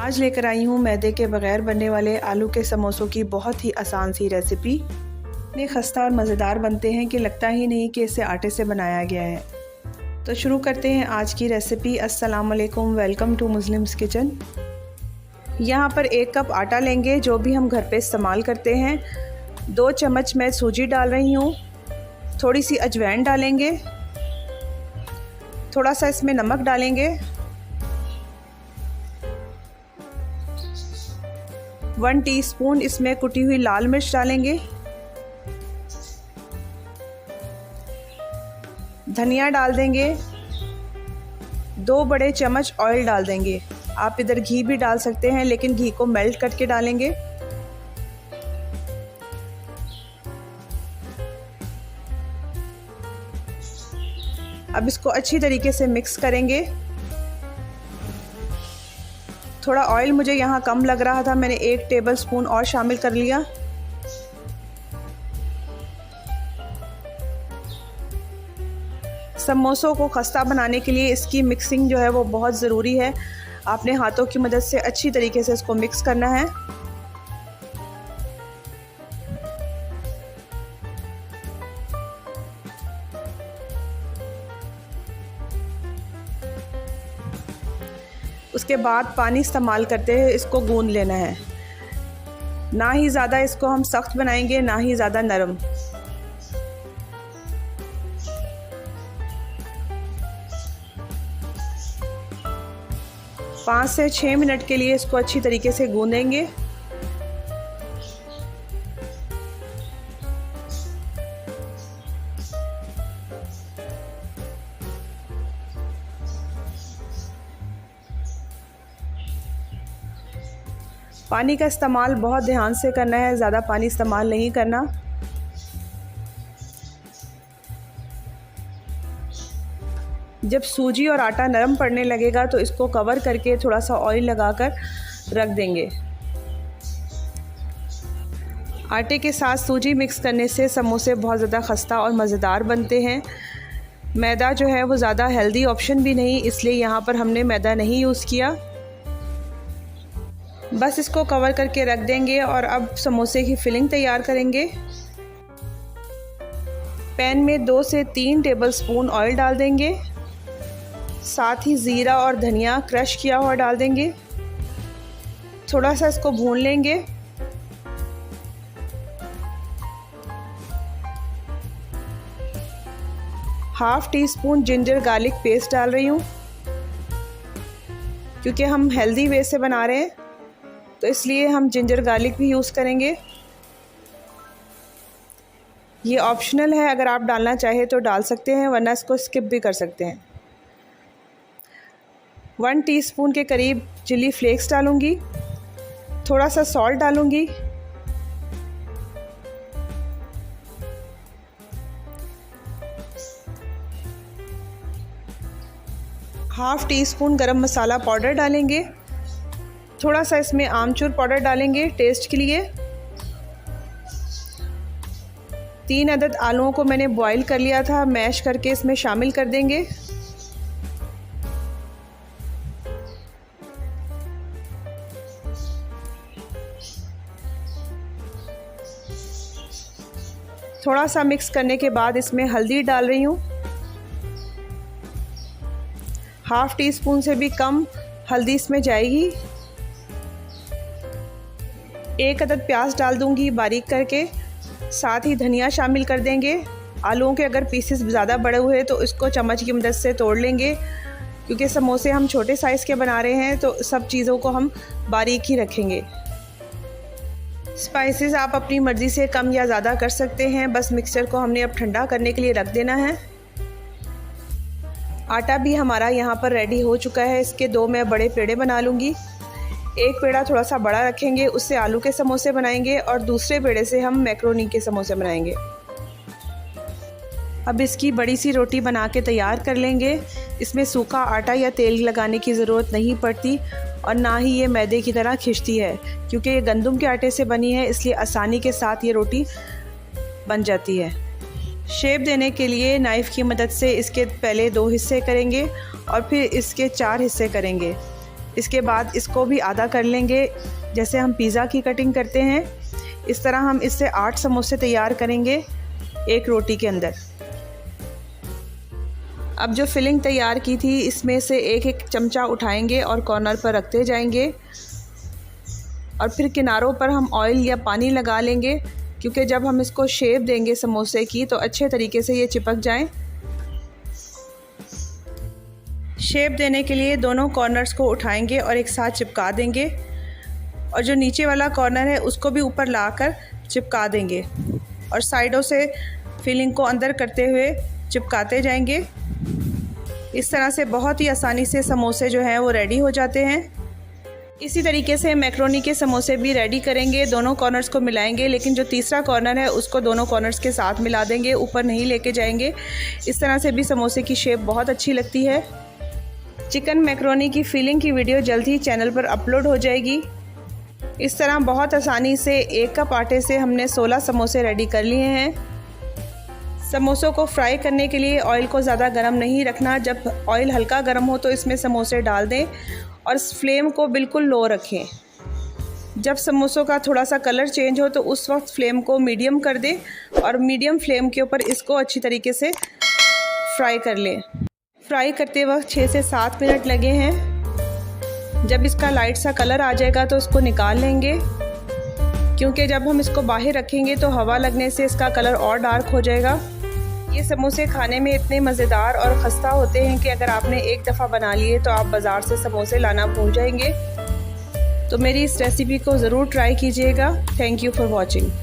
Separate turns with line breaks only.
आज लेकर आई हूँ मैदे के बगैर बनने वाले आलू के समोसों की बहुत ही आसान सी रेसिपी। इतने खस्ता और मज़ेदार बनते हैं कि लगता ही नहीं कि इसे आटे से बनाया गया है। तो शुरू करते हैं आज की रेसिपी। अस्सलाम वालेकुम, वेलकम टू मुस्लिम्स किचन। यहाँ पर 1 कप आटा लेंगे जो भी हम घर पे इस्तेमाल करते हैं। 2 चम्मच मैं सूजी डाल रही हूँ। थोड़ी सी अजवाइन डालेंगे। थोड़ा सा इसमें नमक डालेंगे। 1 टीस्पून इसमें कुटी हुई लाल मिर्च डालेंगे। धनिया डाल देंगे। 2 बड़े चम्मच ऑयल डाल देंगे। आप इधर घी भी डाल सकते हैं, लेकिन घी को मेल्ट करके डालेंगे। अब इसको अच्छी तरीके से मिक्स करेंगे। थोड़ा ऑयल मुझे यहाँ कम लग रहा था, मैंने 1 टेबलस्पून और शामिल कर लिया। समोसों को खस्ता बनाने के लिए इसकी मिक्सिंग जो है वो बहुत ज़रूरी है। आपने हाथों की मदद से अच्छी तरीके से इसको मिक्स करना है। उसके बाद पानी इस्तेमाल करते हुए इसको गूंद लेना है। ना ही ज़्यादा इसको हम सख्त बनाएंगे, ना ही ज़्यादा नरम। पाँच से 6 मिनट के लिए इसको अच्छी तरीके से गूंदेंगे। पानी का इस्तेमाल बहुत ध्यान से करना है, ज़्यादा पानी इस्तेमाल नहीं करना। जब सूजी और आटा नरम पड़ने लगेगा तो इसको कवर करके थोड़ा सा ऑयल लगाकर रख देंगे। आटे के साथ सूजी मिक्स करने से समोसे बहुत ज़्यादा खस्ता और मज़ेदार बनते हैं। मैदा जो है वो ज़्यादा हेल्दी ऑप्शन भी नहीं, इसलिए यहाँ पर हमने मैदा नहीं यूज़ किया। बस इसको कवर करके रख देंगे और अब समोसे की फिलिंग तैयार करेंगे। पैन में 2 से 3 टेबलस्पून ऑयल डाल देंगे। साथ ही ज़ीरा और धनिया क्रश किया हुआ डाल देंगे। थोड़ा सा इसको भून लेंगे। ½ टीस्पून जिंजर गार्लिक पेस्ट डाल रही हूँ, क्योंकि हम हेल्दी वे से बना रहे हैं तो इसलिए हम जिंजर गार्लिक भी यूज़ करेंगे। ये ऑप्शनल है, अगर आप डालना चाहे तो डाल सकते हैं, वरना इसको स्किप भी कर सकते हैं। 1 टीस्पून के करीब चिली फ्लेक्स डालूंगी। थोड़ा सा सॉल्ट डालूंगी। ½ टीस्पून गरम मसाला पाउडर डालेंगे। थोड़ा सा इसमें आमचूर पाउडर डालेंगे टेस्ट के लिए। 3 अदद आलूओं को मैंने बॉईल कर लिया था, मैश करके इसमें शामिल कर देंगे। थोड़ा सा मिक्स करने के बाद इसमें हल्दी डाल रही हूँ। ½ टीस्पून से भी कम हल्दी इसमें जाएगी। 1 अदद प्याज डाल दूंगी बारीक करके। साथ ही धनिया शामिल कर देंगे। आलूओं के अगर पीसेस ज़्यादा बड़े हुए तो इसको चम्मच की मदद से तोड़ लेंगे, क्योंकि समोसे हम छोटे साइज़ के बना रहे हैं तो सब चीज़ों को हम बारीक ही रखेंगे। स्पाइसेस आप अपनी मर्ज़ी से कम या ज़्यादा कर सकते हैं। बस मिक्सचर को हमने अब ठंडा करने के लिए रख देना है। आटा भी हमारा यहाँ पर रेडी हो चुका है। इसके 2 मैं बड़े पेड़े बना लूँगी। एक पेड़ा थोड़ा सा बड़ा रखेंगे, उससे आलू के समोसे बनाएंगे, और दूसरे पेड़े से हम मैक्रोनी के समोसे बनाएंगे। अब इसकी बड़ी सी रोटी बना के तैयार कर लेंगे। इसमें सूखा आटा या तेल लगाने की ज़रूरत नहीं पड़ती, और ना ही ये मैदे की तरह खिंचती है, क्योंकि ये गंदम के आटे से बनी है, इसलिए आसानी के साथ ये रोटी बन जाती है। शेप देने के लिए नाइफ़ की मदद से इसके पहले 2 हिस्से करेंगे और फिर इसके 4 हिस्से करेंगे। इसके बाद इसको भी आधा कर लेंगे, जैसे हम पिज़्ज़ा की कटिंग करते हैं। इस तरह हम इससे 8 समोसे तैयार करेंगे एक रोटी के अंदर। अब जो फिलिंग तैयार की थी इसमें से एक एक चमचा उठाएंगे और कॉर्नर पर रखते जाएंगे और फिर किनारों पर हम ऑयल या पानी लगा लेंगे, क्योंकि जब हम इसको शेप देंगे समोसे की तो अच्छे तरीके से ये चिपक जाएं। शेप देने के लिए दोनों कॉर्नर्स को उठाएंगे और एक साथ चिपका देंगे और जो नीचे वाला कॉर्नर है उसको भी ऊपर लाकर चिपका देंगे और साइडों से फिलिंग को अंदर करते हुए चिपकाते जाएंगे। इस तरह से बहुत ही आसानी से समोसे जो हैं वो रेडी हो जाते हैं। इसी तरीके से मैक्रोनी के समोसे भी रेडी करेंगे। दोनों कॉर्नर्स को मिलाएंगे, लेकिन जो तीसरा कॉर्नर है उसको दोनों कॉर्नर्स के साथ मिला देंगे, ऊपर नहीं लेके जाएंगे। इस तरह से भी समोसे की शेप बहुत अच्छी लगती है। चिकन मैक्रोनी की फिलिंग की वीडियो जल्द ही चैनल पर अपलोड हो जाएगी। इस तरह बहुत आसानी से 1 कप आटे से हमने 16 समोसे रेडी कर लिए हैं। समोसों को फ्राई करने के लिए ऑयल को ज़्यादा गर्म नहीं रखना। जब ऑयल हल्का गर्म हो तो इसमें समोसे डाल दें और फ्लेम को बिल्कुल लो रखें। जब समोसों का थोड़ा सा कलर चेंज हो तो उस वक्त फ्लेम को मीडियम कर दें और मीडियम फ्लेम के ऊपर इसको अच्छी तरीके से फ्राई कर लें। फ्राई करते वक्त 6 से 7 मिनट लगे हैं। जब इसका लाइट सा कलर आ जाएगा तो इसको निकाल लेंगे, क्योंकि जब हम इसको बाहर रखेंगे तो हवा लगने से इसका कलर और डार्क हो जाएगा। ये समोसे खाने में इतने मज़ेदार और खस्ता होते हैं कि अगर आपने एक दफ़ा बना लिए तो आप बाज़ार से समोसे लाना भूल जाएंगे। तो मेरी इस रेसिपी को ज़रूर ट्राई कीजिएगा। Thank you for watching.